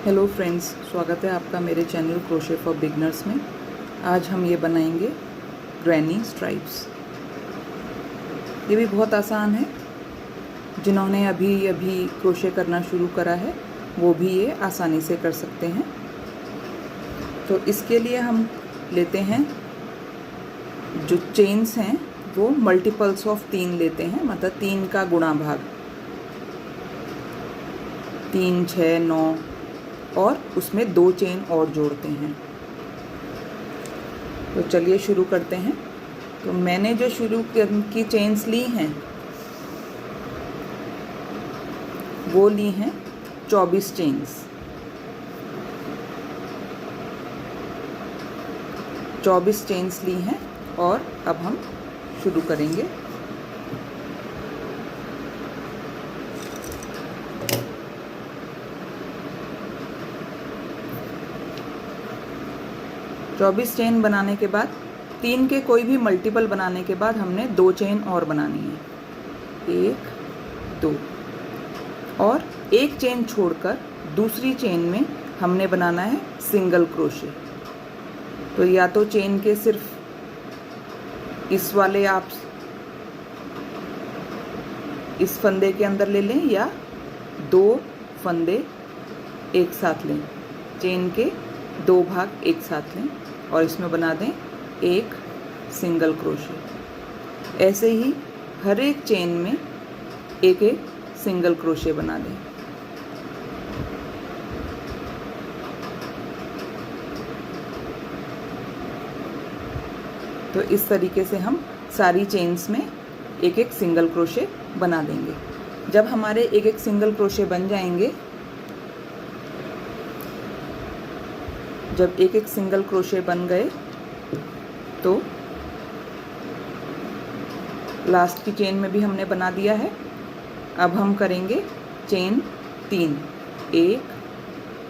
Hello friends, स्वागत है आपका मेरे चैनल क्रोशे फॉर बिगनर्स में। आज हम ये बनाएंगे ग्रैनी स्ट्राइप्स। ये भी बहुत आसान है। जिन्होंने अभी क्रोशे करना शुरू करा है वो भी ये आसानी से कर सकते हैं। तो इसके लिए हम लेते हैं, जो चेन्स हैं वो मल्टीपल्स ऑफ 3 लेते हैं, मतलब 3 का गुणा भाग, 3, 6, 9 और उसमें 2 चेन और जोड़ते हैं। तो चलिए शुरू करते हैं। तो मैंने जो शुरू की चेन्स ली हैं वो ली हैं 24 चेन्स। 24 चेन्स ली हैं और अब हम शुरू करेंगे। चौबीस चेन बनाने के बाद 3 के कोई भी मल्टीपल बनाने के बाद हमने 2 चेन और बनानी है, 1, 2, और एक चेन छोड़कर दूसरी चेन में हमने बनाना है सिंगल क्रोशे। तो या तो चेन के सिर्फ इस वाले आप इस फंदे के अंदर ले लें या 2 फंदे एक साथ लें, चेन के 2 भाग एक साथ लें और इसमें बना दें एक सिंगल क्रोशे। ऐसे ही हर एक चेन में एक एक सिंगल क्रोशे बना दें। तो इस तरीके से हम सारी चेन्स में एक एक सिंगल क्रोशे बना देंगे। जब हमारे एक एक सिंगल क्रोशे बन जाएंगे, जब एक एक सिंगल क्रोशे बन गए तो लास्ट की चेन में भी हमने बना दिया है। अब हम करेंगे चेन 3, 1,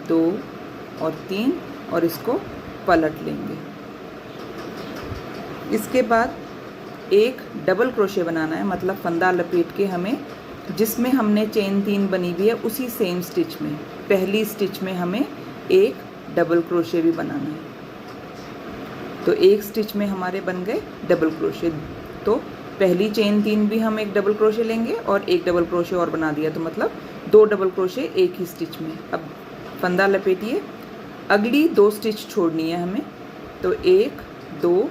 2 और 3 और इसको पलट लेंगे। इसके बाद एक डबल क्रोशे बनाना है, मतलब फंदा लपेट के हमें जिसमें हमने चेन 3 बनी हुई है उसी सेम स्टिच में, पहली स्टिच में हमें एक डबल क्रोशे भी बनाना है। तो एक स्टिच में हमारे बन गए डबल क्रोशे। तो पहली चेन 3 भी हम एक डबल क्रोशे लेंगे और एक डबल क्रोशे और बना दिया, तो मतलब 2 डबल क्रोशे एक ही स्टिच में। अब फंदा लपेटिए, अगली 2 स्टिच छोड़नी है हमें। तो 1, 2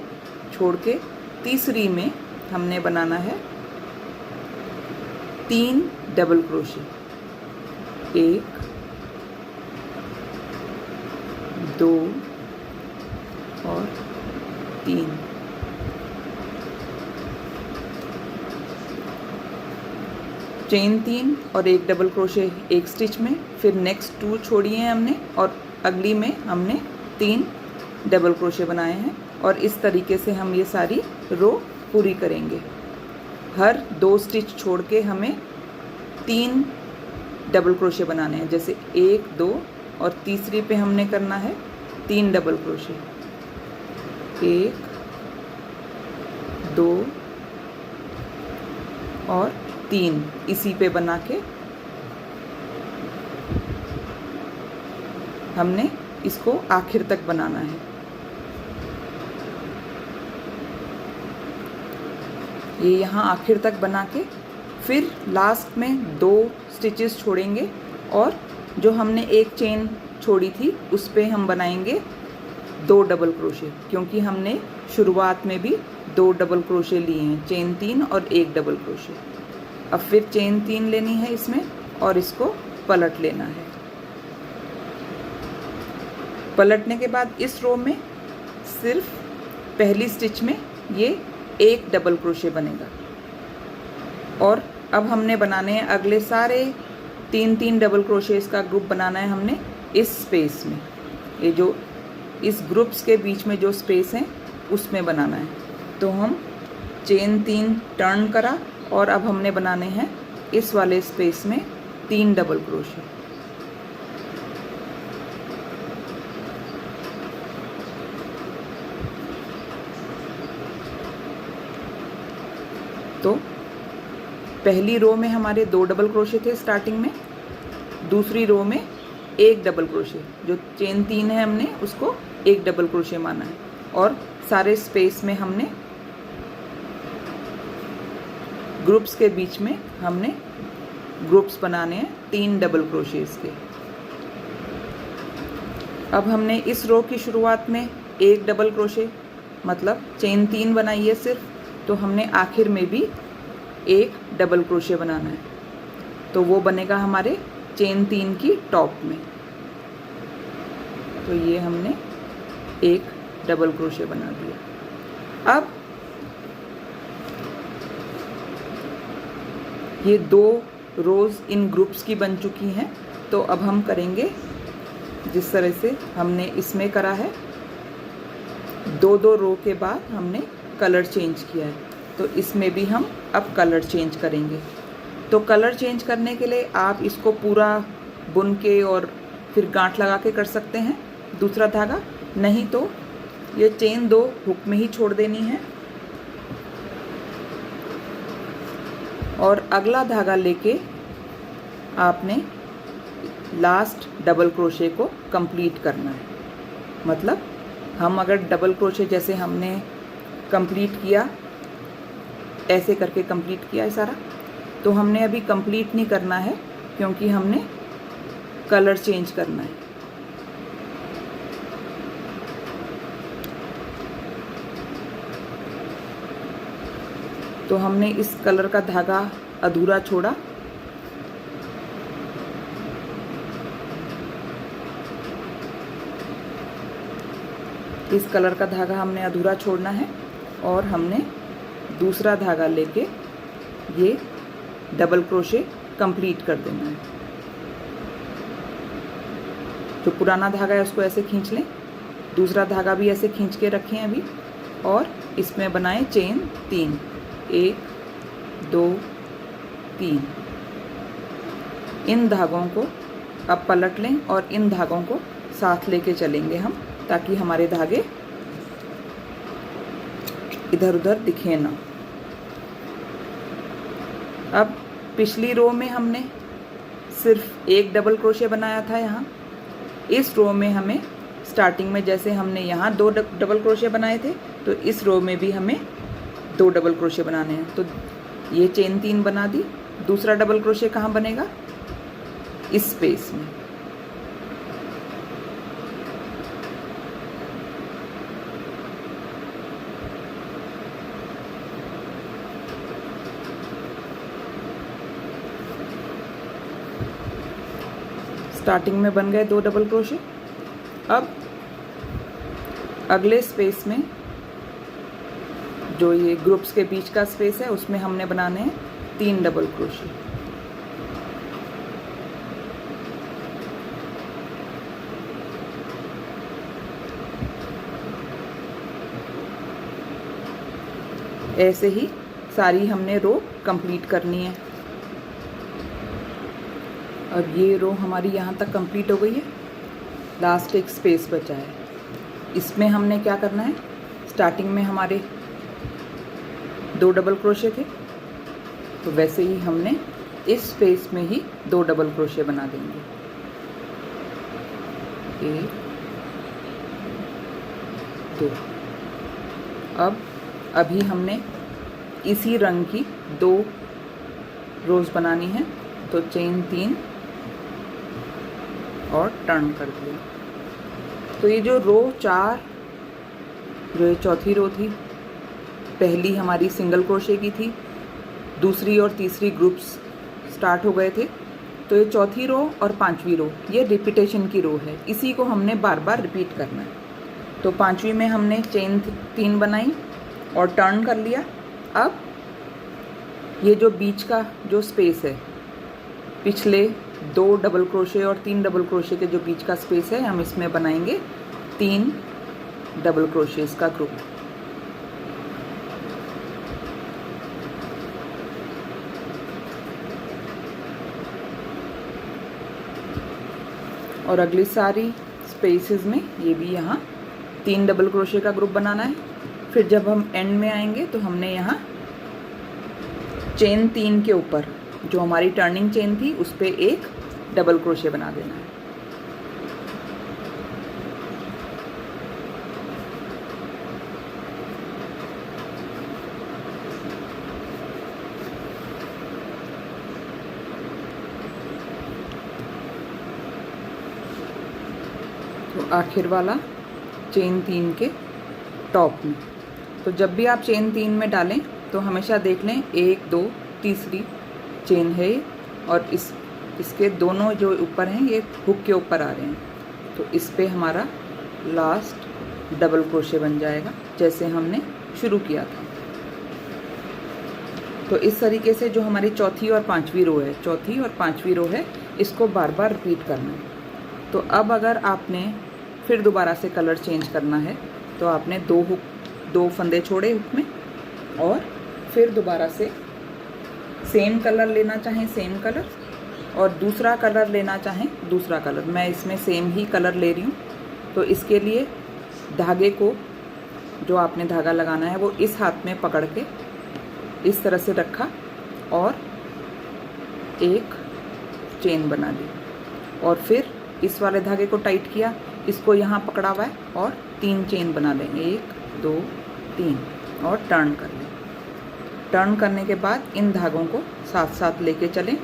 छोड़ के तीसरी में हमने बनाना है 3 डबल क्रोशे, 1, 2 और 3। चेन 3 और एक डबल क्रोशे एक स्टिच में, फिर नेक्स्ट 2 छोड़ी हैं हमने और अगली में हमने 3 डबल क्रोशे बनाए हैं। और इस तरीके से हम ये सारी रो पूरी करेंगे। हर 2 स्टिच छोड़ के हमें 3 डबल क्रोशे बनाने हैं, जैसे 1, 2 और तीसरी पे हमने करना है 3 डबल क्रोशे, 1, 2 और 3 इसी पे बना के हमने इसको आखिर तक बनाना है। ये यहाँ आखिर तक बना के फिर लास्ट में 2 स्टिचेस छोड़ेंगे और जो हमने एक चेन छोड़ी थी उस पे हम बनाएंगे 2 डबल क्रोशे, क्योंकि हमने शुरुआत में भी 2 डबल क्रोशे लिए हैं, चेन 3 और एक डबल क्रोशे। अब फिर चेन 3 लेनी है इसमें और इसको पलट लेना है। पलटने के बाद इस रो में सिर्फ पहली स्टिच में ये एक डबल क्रोशे बनेगा। और अब हमने बनाने हैं अगले सारे 3 डबल क्रोशेस का ग्रुप बनाना है हमने इस स्पेस में। ये जो इस ग्रुप्स के बीच में जो स्पेस है उसमें बनाना है। तो हम चेन 3 टर्न करा और अब हमने बनाने हैं इस वाले स्पेस में 3 डबल क्रोशे। तो पहली रो में हमारे 2 डबल क्रोशे थे स्टार्टिंग में, दूसरी रो में एक डबल क्रोशे, जो चेन 3 है हमने उसको एक डबल क्रोशे माना है, और सारे स्पेस में हमने ग्रुप्स के बीच में हमने ग्रुप्स बनाने हैं 3 डबल क्रोशेस के। अब हमने इस रो की शुरुआत में एक डबल क्रोशे मतलब चेन 3 बनाई है सिर्फ, तो हमने आखिर में भी एक डबल क्रोशे बनाना है, तो वो बनेगा हमारे चेन 3 की टॉप में। तो ये हमने एक डबल क्रोशे बना दिया। अब ये 2 रोज़ इन ग्रुप्स की बन चुकी हैं, तो अब हम करेंगे जिस तरह से हमने इसमें करा है, 2-2 रो के बाद हमने कलर चेंज किया है, तो इसमें भी हम अब कलर चेंज करेंगे। तो कलर चेंज करने के लिए आप इसको पूरा बुन के और फिर गांठ लगा के कर सकते हैं दूसरा धागा, नहीं तो ये चेन 2 हुक में ही छोड़ देनी है और अगला धागा लेके आपने लास्ट डबल क्रोशे को कंप्लीट करना है। मतलब हम अगर डबल क्रोशे जैसे हमने कंप्लीट किया, ऐसे करके कंप्लीट किया है सारा, तो हमने अभी कंप्लीट नहीं करना है क्योंकि हमने कलर चेंज करना है। तो हमने इस कलर का धागा अधूरा छोड़ा, इस कलर का धागा हमने अधूरा छोड़ना है और हमने दूसरा धागा लेके ये डबल क्रोशे कंप्लीट कर देना है। जो पुराना धागा है उसको ऐसे खींच लें, दूसरा धागा भी ऐसे खींच के रखें अभी, और इसमें बनाएं चेन 3, 1 2 3। इन धागों को अब पलट लें और इन धागों को साथ लेके चलेंगे हम, ताकि हमारे धागे इधर उधर दिखे ना। अब पिछली रो में हमने सिर्फ एक डबल क्रोशे बनाया था यहाँ, इस रो में हमें स्टार्टिंग में जैसे हमने यहाँ 2 डबल क्रोशे बनाए थे, तो इस रो में भी हमें 2 डबल क्रोशे बनाने हैं। तो ये चेन 3 बना दी, दूसरा डबल क्रोशे कहाँ बनेगा? इस स्पेस में। स्टार्टिंग में बन गए 2 डबल क्रोशे। अब अगले स्पेस में जो ये ग्रुप्स के बीच का स्पेस है उसमें हमने बनाने हैं 3 डबल क्रोशे। ऐसे ही सारी हमने रो कंप्लीट करनी है। अब ये रो हमारी यहाँ तक कंप्लीट हो गई है, लास्ट एक स्पेस बचा है। इसमें हमने क्या करना है, स्टार्टिंग में हमारे 2 डबल क्रोशे थे, तो वैसे ही हमने इस स्पेस में ही 2 डबल क्रोशे बना देंगे। 1 2। अब अभी हमने इसी रंग की 2 रोज बनानी है, तो चेन 3 और टर्न कर दिया। तो ये जो रो 4, जो ये चौथी रो थी, पहली हमारी सिंगल क्रोशे की थी, दूसरी और तीसरी ग्रुप्स स्टार्ट हो गए थे, तो ये चौथी रो और 5वीं रो ये रिपीटेशन की रो है, इसी को हमने बार बार रिपीट करना है। तो 5वीं में हमने चेन 3 बनाई और टर्न कर लिया। अब ये जो बीच का जो स्पेस है, पिछले 2 डबल क्रोशे और 3 डबल क्रोशे के जो बीच का स्पेस है, हम इसमें बनाएंगे 3 डबल क्रोशेस का ग्रुप। और अगली सारी स्पेसेस में ये भी यहाँ 3 डबल क्रोशे का ग्रुप बनाना है। फिर जब हम एंड में आएंगे तो हमने यहाँ चेन 3 के ऊपर जो हमारी टर्निंग चेन थी उस पर एक डबल क्रोशे बना देना है। तो आखिर वाला चेन 3 के टॉप में। तो जब भी आप चेन 3 में डालें तो हमेशा देख लें 1 2 तीसरी चेन है और इसके दोनों जो ऊपर हैं ये हुक के ऊपर आ रहे हैं, तो इस पे हमारा लास्ट डबल क्रोशे बन जाएगा जैसे हमने शुरू किया था। तो इस तरीके से जो हमारी चौथी और पांचवी रो है, चौथी और पांचवी रो है, इसको बार बार रिपीट करना है। तो अब अगर आपने फिर दोबारा से कलर चेंज करना है तो आपने दो फंदे छोड़े हुक में और फिर दोबारा से सेम कलर लेना चाहें सेम कलर और दूसरा कलर लेना चाहें दूसरा कलर। मैं इसमें सेम ही कलर ले रही हूँ। तो इसके लिए धागे को, जो आपने धागा लगाना है वो इस हाथ में पकड़ के इस तरह से रखा और एक चेन बना दी और फिर इस वाले धागे को टाइट किया, इसको यहाँ पकड़ा हुआ है और 3 चेन बना लें, 1 2 3 और टर्न कर लें। टर्न करने के बाद इन धागों को साथ साथ लेके चलें,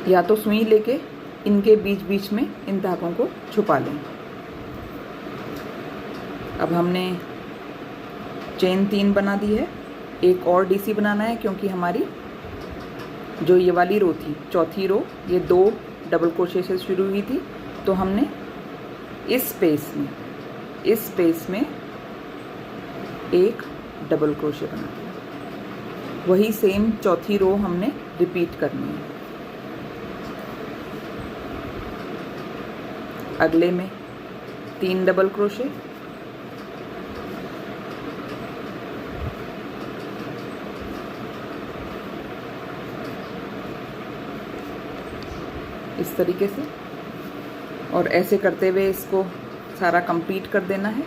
या तो सुई लेके इनके बीच बीच में इन धागों को छुपा लें। अब हमने चेन 3 बना दी है, एक और डीसी बनाना है क्योंकि हमारी जो ये वाली रो थी, चौथी रो, ये 2 डबल क्रोशे से शुरू हुई थी। तो हमने इस स्पेस में एक डबल क्रोशे बना दिया। वही सेम चौथी रो हमने रिपीट करनी है। अगले में 3 डबल क्रोशे, इस तरीके से, और ऐसे करते हुए इसको सारा कंप्लीट कर देना है।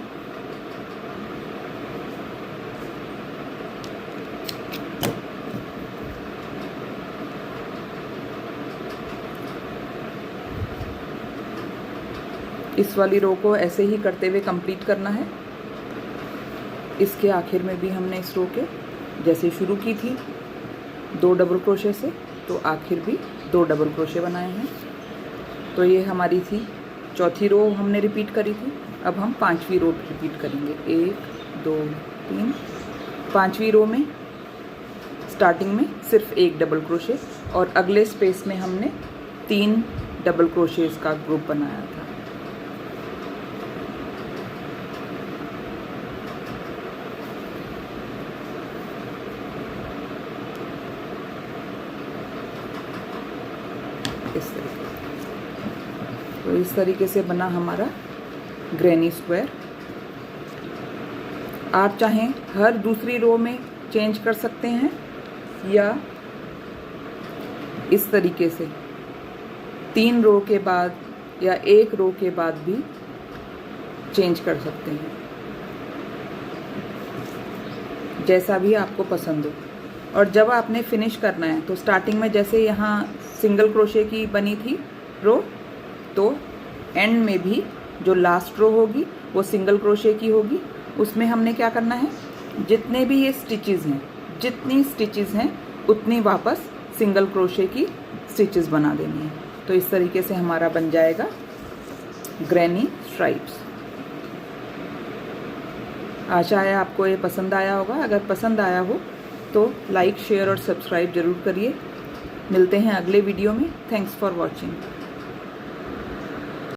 इस वाली रो को ऐसे ही करते हुए कंप्लीट करना है। इसके आखिर में भी हमने इस रो के जैसे शुरू की थी 2 डबल क्रोशे से, तो आखिर भी 2 डबल क्रोशे बनाए हैं। तो ये हमारी थी चौथी रो, हमने रिपीट करी थी। अब हम पांचवी रो रिपीट करेंगे, 1 2 3। पांचवी रो में स्टार्टिंग में सिर्फ 1 डबल क्रोशे और अगले स्पेस में हमने 3 डबल क्रोशेस का ग्रुप बनाया था। इस तरीके से, तो इस तरीके से बना हमारा ग्रैनी स्क्वायर। आप चाहें हर दूसरी रो में चेंज कर सकते हैं या इस तरीके से 3 रो के बाद या 1 रो के बाद भी चेंज कर सकते हैं, जैसा भी आपको पसंद हो। और जब आपने फिनिश करना है तो स्टार्टिंग में जैसे यहाँ सिंगल क्रोशे की बनी थी रो, तो एंड में भी जो लास्ट रो होगी वो सिंगल क्रोशे की होगी। उसमें हमने क्या करना है, जितने भी ये स्टिचेस हैं, जितनी स्टिचेस हैं उतनी वापस सिंगल क्रोशे की स्टिचेस बना देनी है। तो इस तरीके से हमारा बन जाएगा ग्रैनी स्ट्राइप्स। आशा है आपको ये पसंद आया होगा। अगर पसंद आया हो तो लाइक शेयर और सब्सक्राइब ज़रूर करिए। मिलते हैं अगले वीडियो में। Thanks for watching.